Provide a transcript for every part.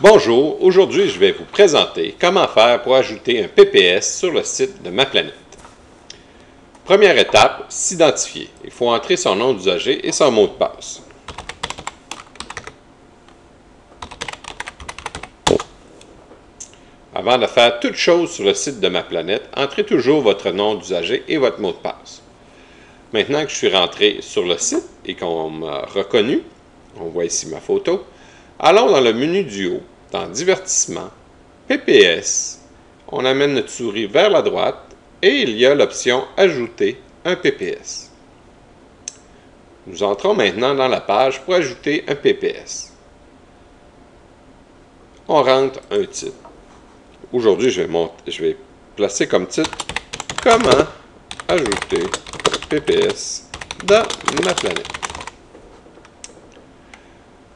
Bonjour, aujourd'hui je vais vous présenter comment faire pour ajouter un PPS sur le site de Ma Planète. Première étape, s'identifier. Il faut entrer son nom d'usager et son mot de passe. Avant de faire toute chose sur le site de Ma Planète, entrez toujours votre nom d'usager et votre mot de passe. Maintenant que je suis rentré sur le site et qu'on m'a reconnu, on voit ici ma photo, allons dans le menu du haut, dans Divertissement, PPS, on amène notre souris vers la droite et il y a l'option Ajouter un PPS. Nous entrons maintenant dans la page pour ajouter un PPS. On rentre un titre. Aujourd'hui, je vais placer comme titre « Comment ajouter PPS dans Ma Planète ».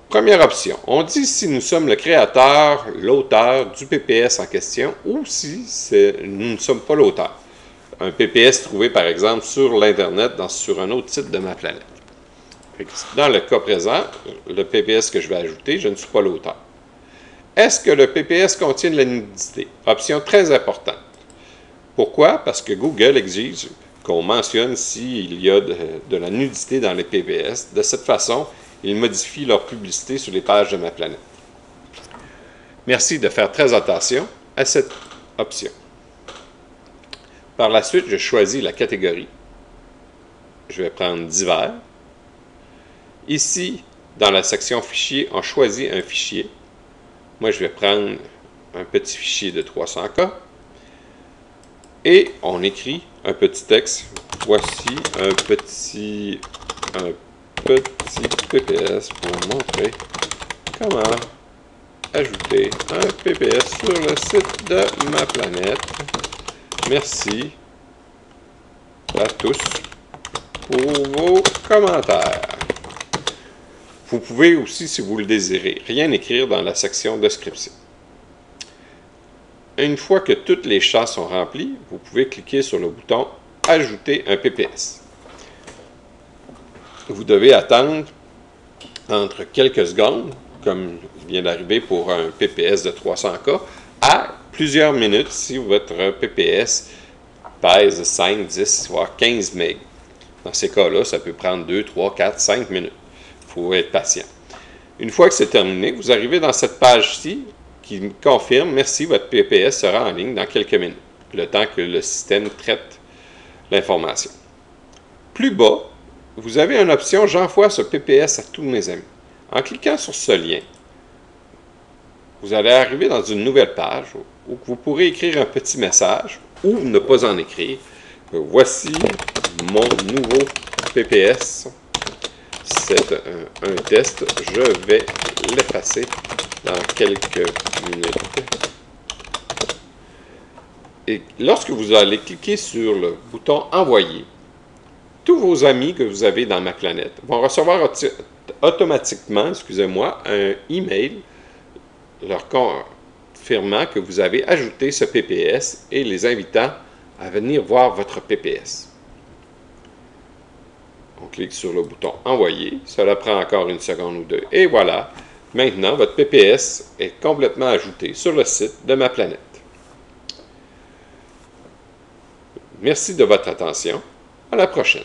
Première option, on dit si nous sommes le créateur, l'auteur du PPS en question ou si nous ne sommes pas l'auteur. Un PPS trouvé par exemple sur l'Internet, sur un autre site de Ma Planète. Dans le cas présent, le PPS que je vais ajouter, je ne suis pas l'auteur. Est-ce que le PPS contient de la nudité? Option très importante. Pourquoi? Parce que Google exige qu'on mentionne s'il y a de la nudité dans les PPS. De cette façon, ils modifient leur publicité sur les pages de Ma Planète. Merci de faire très attention à cette option. Par la suite, je choisis la catégorie. Je vais prendre Divers. Ici, dans la section Fichier, on choisit un fichier. Moi, je vais prendre un petit fichier de 300K. Et on écrit un petit texte. Voici un petit PPS pour montrer comment ajouter un PPS sur le site de Ma Planète. Merci à tous pour vos commentaires. Vous pouvez aussi, si vous le désirez, rien écrire dans la section description. Une fois que toutes les champs sont remplis, vous pouvez cliquer sur le bouton « Ajouter un PPS ». Vous devez attendre entre quelques secondes, comme il vient d'arriver pour un PPS de 300K, à plusieurs minutes si votre PPS pèse 5, 10, voire 15 MB. Dans ces cas-là, ça peut prendre 2, 3, 4, 5 minutes. Il faut être patient. Une fois que c'est terminé, vous arrivez dans cette page-ci qui confirme « Merci, votre PPS sera en ligne dans quelques minutes », le temps que le système traite l'information. Plus bas, vous avez une option « J'envoie ce PPS à tous mes amis ». En cliquant sur ce lien, vous allez arriver dans une nouvelle page où vous pourrez écrire un petit message ou ne pas en écrire. Voici mon nouveau PPS. C'est un test. Je vais l'effacer dans quelques minutes. Et lorsque vous allez cliquer sur le bouton « Envoyer », tous vos amis que vous avez dans Ma Planète vont recevoir automatiquement, un email leur confirmant que vous avez ajouté ce PPS et les invitant à venir voir votre PPS. On clique sur le bouton « Envoyer ». Cela prend encore une seconde ou deux. Et voilà, maintenant votre PPS est complètement ajouté sur le site de Ma Planète. Merci de votre attention. À la prochaine.